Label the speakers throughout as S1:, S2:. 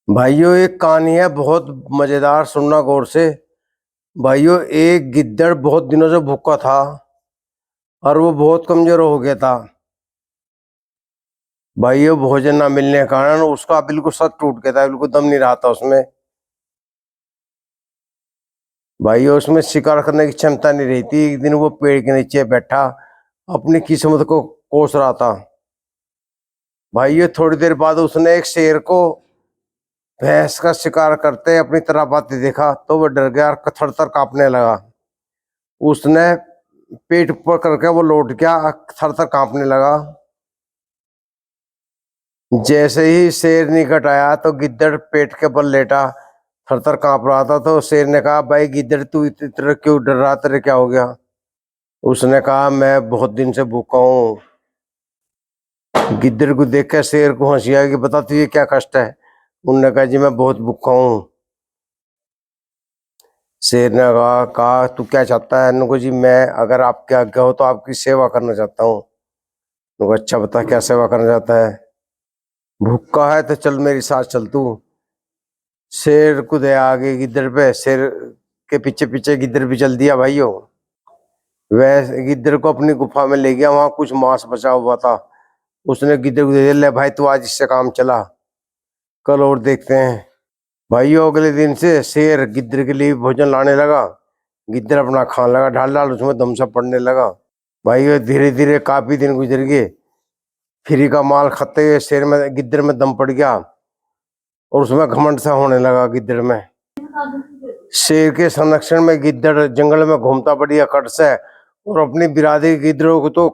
S1: भाइयों एक कहानी है बहुत मजेदार, सुनना गौर से। भाइयों एक गिद्दड़ बहुत दिनों से भूखा था और वो बहुत कमजोर हो गया था। भाइयों भोजन ना मिलने के कारण उसका बिल्कुल सर टूट गया था, बिल्कुल दम नहीं रहा था उसमें। भाइयों उसमें शिकार करने की क्षमता नहीं रही थी। एक दिन वो पेड़ के नीचे बैठा अपनी किस्मत को कोस रहा था। भाइयों थोड़ी देर बाद उसने एक शेर को भैंस का शिकार करते अपनी तरफ आते देखा तो वो डर गया और थर थर कांपने लगा। उसने पेट ऊपर करके वो लौट गया, थर थर कांपने लगा। जैसे ही शेर निकट आया तो गिद्दड़ पेट के बल लेटा थर थर कांप रहा था। तो शेर ने कहा, भाई गिद्दड़ तू इतना क्यों डर रहा, तेरे क्या हो गया? उसने कहा, मैं बहुत दिन से भूखा हूँ। गिद्दड़ को देख कर शेर को हंसी आई कि बता तुझे क्या कष्ट है। उन्होंने कहा, जी मैं बहुत भूखा हूँ। शेर ने कहा तू क्या चाहता है? उनको, जी मैं अगर आपके आज्ञा हो तो आपकी सेवा करना चाहता हूँ। उनको, अच्छा बता क्या सेवा करना चाहता है? भूखा है तो चल मेरी साथ चल तू। शेर को दे आगे गिद्दड़ पे, शेर के पीछे पीछे गिद्दड़ भी चल दिया। भाइयों वह गिद्दड़ को अपनी गुफा में ले गया, वहां कुछ मांस बचा हुआ था। उसने गिद्दड़ को दे दिया, ले भाई तू आज इससे काम चला, कल और देखते हैं। भाइयों अगले दिन से शेर गिद्दड़ के लिए भोजन लाने लगा। गिद्दड़ अपना खाने लगा, ढाल ढाल उसमें दम सा पड़ने लगा। भाइयों धीरे धीरे काफी दिन गुजर गए। फ्री का माल खाते हुए शेर में गिद्दड़ में दम पड़ गया और उसमें घमंड सा होने लगा गिद्दड़ में। शेर के संरक्षण में गिद्दड़ जंगल में घूमता बढ़िया कट से और अपनी बिरादरी गिद्दड़ों को तो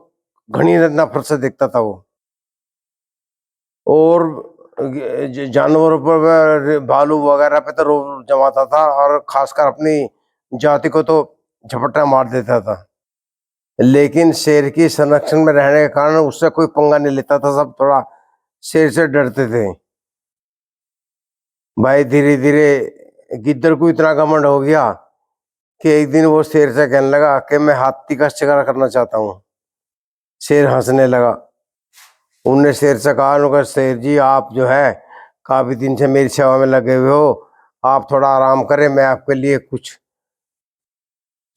S1: घनी नफरत से देखता था वो। और जानवरों पर भालू वगैरह पे तो रोब जमाता था और खासकर अपनी जाति को तो झपट्टा मार देता था। लेकिन शेर की संरक्षण में रहने के कारण उससे कोई पंगा नहीं लेता था, सब थोड़ा शेर से डरते थे। भाई धीरे धीरे गिद्दड़ को इतना घमंड हो गया कि एक दिन वो शेर से कहने लगा कि मैं हाथी का शिकार करना चाहता हूँ। शेर हंसने लगा। उनने शेर से कहा, उनका शेर जी आप जो है काफी दिन से मेरी सेवा में लगे हुए हो, आप थोड़ा आराम करें, मैं आपके लिए कुछ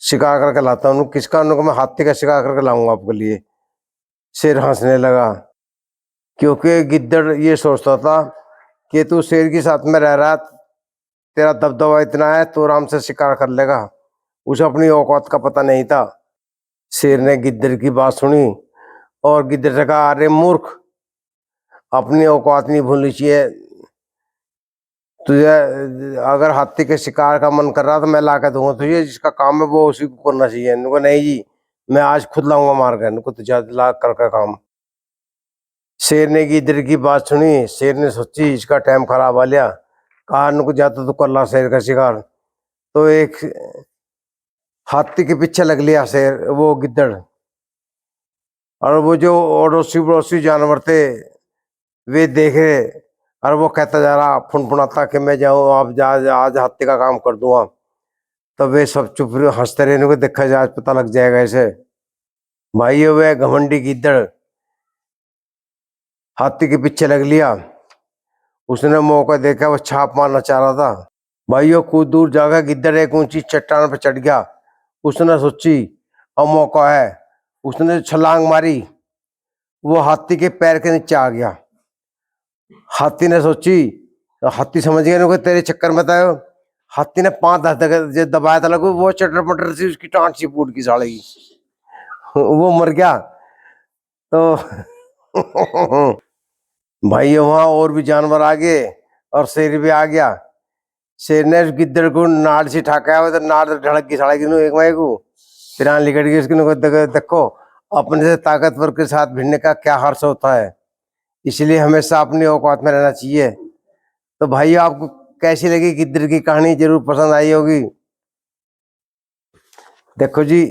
S1: शिकार करके लाता हूँ। किसका? उनको, मैं हाथी का शिकार करके लाऊंगा आपके लिए। शेर हंसने लगा क्योंकि गिद्दड़ ये सोचता था कि तू शेर के साथ में रह रहा, तेरा दबदबा इतना है तो आराम से शिकार कर लेगा। उसे अपनी औकात का पता नहीं था। शेर ने गिद्दड़ की बात सुनी और गिद्दड़ से कहा, अरे मूर्ख, अपनी औकात नहीं भूलनी चाहिए तुझे। अगर हाथी के शिकार का मन कर रहा तो मैं ला के दूंगा तुझे, जिसका काम है वो उसी को करना चाहिए। इनको, नहीं जी मैं आज खुद लाऊंगा मार कर, इनको तुझे ला करके काम। शेर ने गिद्दड़ की बात सुनी। शेर ने सोची इसका टाइम खराब आ लिया। कहा, इनको जाता तो कर ला शेर का शिकार। तो एक हाथी के पीछे लग लिया शेर, वो गिद्दड़। और वो जो अड़ोसी पड़ोसी जानवर थे वे देखे और वो कहता जा रहा फुनफुनाता कि मैं जाऊँ आप जा, आज हाथी का काम कर दूंगा। तब वे सब चुप हंसते रहे, इनको देखा जाए आज पता लग जाएगा ऐसे। भाई वे घमंडी गिद्दड़ हाथी के पीछे लग लिया। उसने मौका देखा, वो छाप मारना चाह रहा था। भाइयों कुछ दूर जाकर गिद्दड़ एक ऊंची चट्टान पर चढ़ गया। उसने सोची अब मौका है। उसने छलांग मारी, वो हाथी के पैर के नीचे आ गया। हाथी ने सोची, हाथी समझ गया इनको तेरे चक्कर में था। हाथी ने 5-10 दबाया था, लगो वो चटर पटर से उसकी टांट सी फूट की साड़ेगी, वो मर गया। तो भाई वहां और भी जानवर आ गए और शेर भी आ गया। शेर ने उस गिद्दड़ को नाड़ से ठाका है, तो नाड़ ढड़क की साड़ेगी एक माई को फिर लिकट गई उसकी। देखो अपने से ताकतवर के साथ भिड़ने का क्या हर्ष होता है, इसलिए हमेशा अपनी औकात में रहना चाहिए। तो भाई आपको कैसी लगी गिद्दड़ की कहानी? जरूर पसंद आई होगी। देखो जी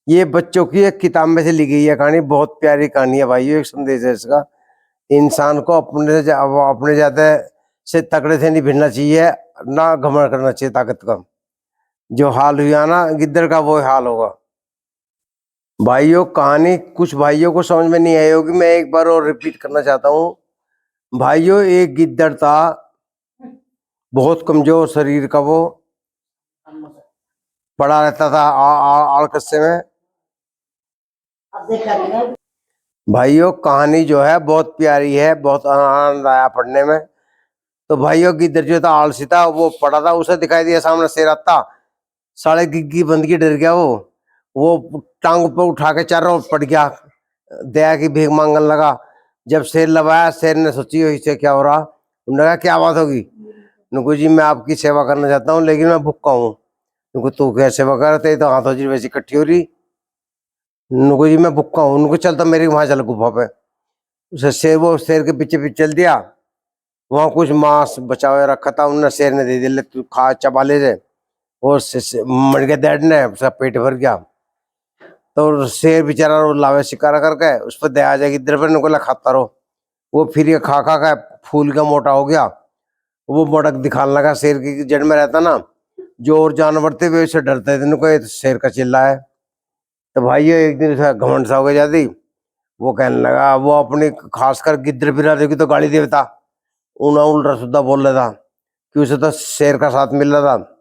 S1: ये बच्चों की एक किताब में से ली गई है कहानी, बहुत प्यारी कहानी है भाई। एक संदेश है इसका, इंसान को अपने ज्यादा से तगड़े से नहीं भिड़ना चाहिए, ना घमंड करना चाहिए ताकत का। जो हाल हुआ ना गिद्दड़ का वो हाल होगा। भाइयों कहानी कुछ भाइयों को समझ में नहीं आई होगी, मैं एक बार और रिपीट करना चाहता हूँ। भाइयों एक गिद्दड़ था, बहुत कमजोर शरीर का वो पड़ा रहता था आलकस्से में। भाइयों कहानी जो है बहुत प्यारी है, बहुत आनंद आया पढ़ने में। तो भाइयों गिद्दर जो था आलसी था, वो पड़ा था, उसे दिखाई दिया सामने शेर आता, साले गिग्गी बंदगी डर गया। वो टांग पे उठा के चारों ओर पड़ गया, दया की भीख मांगने लगा। जब शेर लबाया, शेर ने सोची इसे क्या हो रहा। उन्होंने कहा क्या बात होगी। नुको जी मैं आपकी सेवा करना चाहता हूँ लेकिन मैं भूखा हूँ। नुको तू क्या सेवा करते, तो हाथों जी वैसी इकट्ठी हो रही। नुको जी मैं भूखा हूँ। उनको चलता मेरे वहां चल गुफा पे। उसे शेर, वो शेर के पीछे पीछे चल दिया। वहां कुछ मांस बचा हुआ रखा था, उन्हें शेर ने दे दिया, ले तू खा चबा ले से। और मर गया डैड ने, उसका पेट भर गया। तो शेर बेचारा लावे शिकार करके उस पर दया आ जाएगी, इधर पर निकला खाता रहो। वो फिर ये खा खा का फूल का मोटा हो गया। वो मोटक दिखाने लगा, शेर की जड़ में रहता ना, जो और जानवर थे वे उससे डरते थे, इनको ये शेर का चिल्ला है। तो भाई एक दिन घमंड सा हो गया जाती। वो कहने लगा, वो अपनी खासकर गिद्दर फिरा देखी तो गाली देता, उन्हें उल्टा सुद्धा बोल रहा था कि उसे तो शेर का साथ मिल रहा था।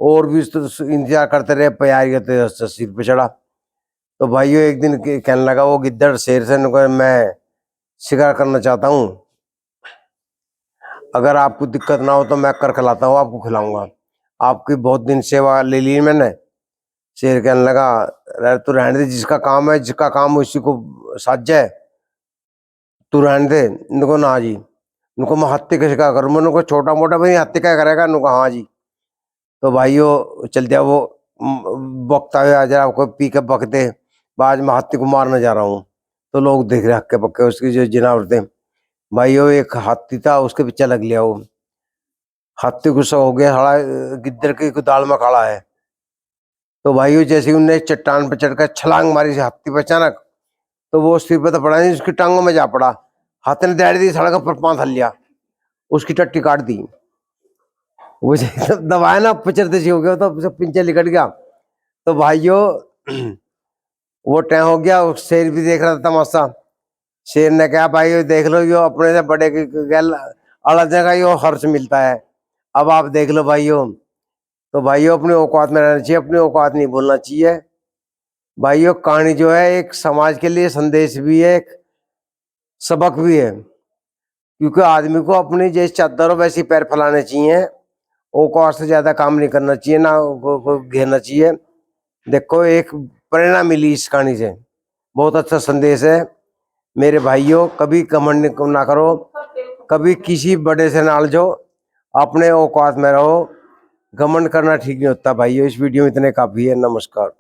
S1: और भी तो इंतजार करते रहे, प्यारी करते सिर पे चढ़ा। तो भाइयों एक दिन कहने लगा वो गिद्दर शेर से, मैं शिकार करना चाहता हूँ, अगर आपको दिक्कत ना हो तो मैं कर खिलाता हूँ, आपको खिलाऊंगा, आपकी बहुत दिन सेवा ले ली मैंने। शेर कहने लगा, अरे तू रहने दे, जिसका काम है, जिसका काम उसी को साझ जाए, तू रहने दे। इनको ना जी, इनको मैं हत्या कैसे क्या करूँ, मैं उनको छोटा मोटा भाई हत्या क्या करेगा, इनको हाँ जी। तो भाइयों चल दिया वो बकता हुआ, जरा आपको पी के बकते, बाद में हाथी को मारने जा रहा हूँ। तो लोग देख रहे हक्के पक्के, उसकी जो जिनावर थे। भाइयों एक हाथी था, उसके पीछे लग लिया। वो हाथी गुस्सा हो गया, साला गिद्दर की दाल में खड़ा है। तो भाइयों जैसे उनने चट्टान पर चढ़कर छलांग मारी हाथी पे अचानक, तो वो सिर पे तो पड़ा नहीं, उसकी टांगों में जा पड़ा। हाथी ने दौड़ दी, सड़क पर पांव हल लिया, उसकी टट्टी काट दी। वो दबाया ना, पचरते सी हो गया, तो पिंचे लिकट गया। तो भाइयों वो टाइम हो गया, शेर भी देख रहा था तमाशा। शेर ने कहा, भाई देख लो, यो अपने से बड़े की गल अलग जगह यो हर्ष मिलता है, अब आप देख लो भाइयों। तो भाइयों अपने औकात में रहना चाहिए, अपनी औकात नहीं बोलना चाहिए। भाइयों कहानी जो है एक समाज के लिए संदेश भी है, एक सबक भी है, क्योंकि आदमी को अपनी जैसी चादर हो वैसी पैर फैलाने चाहिए, औकात से ज्यादा काम नहीं करना चाहिए, ना को घेरना चाहिए। देखो एक प्रेरणा मिली इस कहानी से, बहुत अच्छा संदेश है। मेरे भाइयों कभी घमंड ना करो, कभी किसी बड़े से ना जो, अपने औकात में रहो। घमंड करना ठीक नहीं होता भाइयों। इस वीडियो में इतने काफी है। नमस्कार।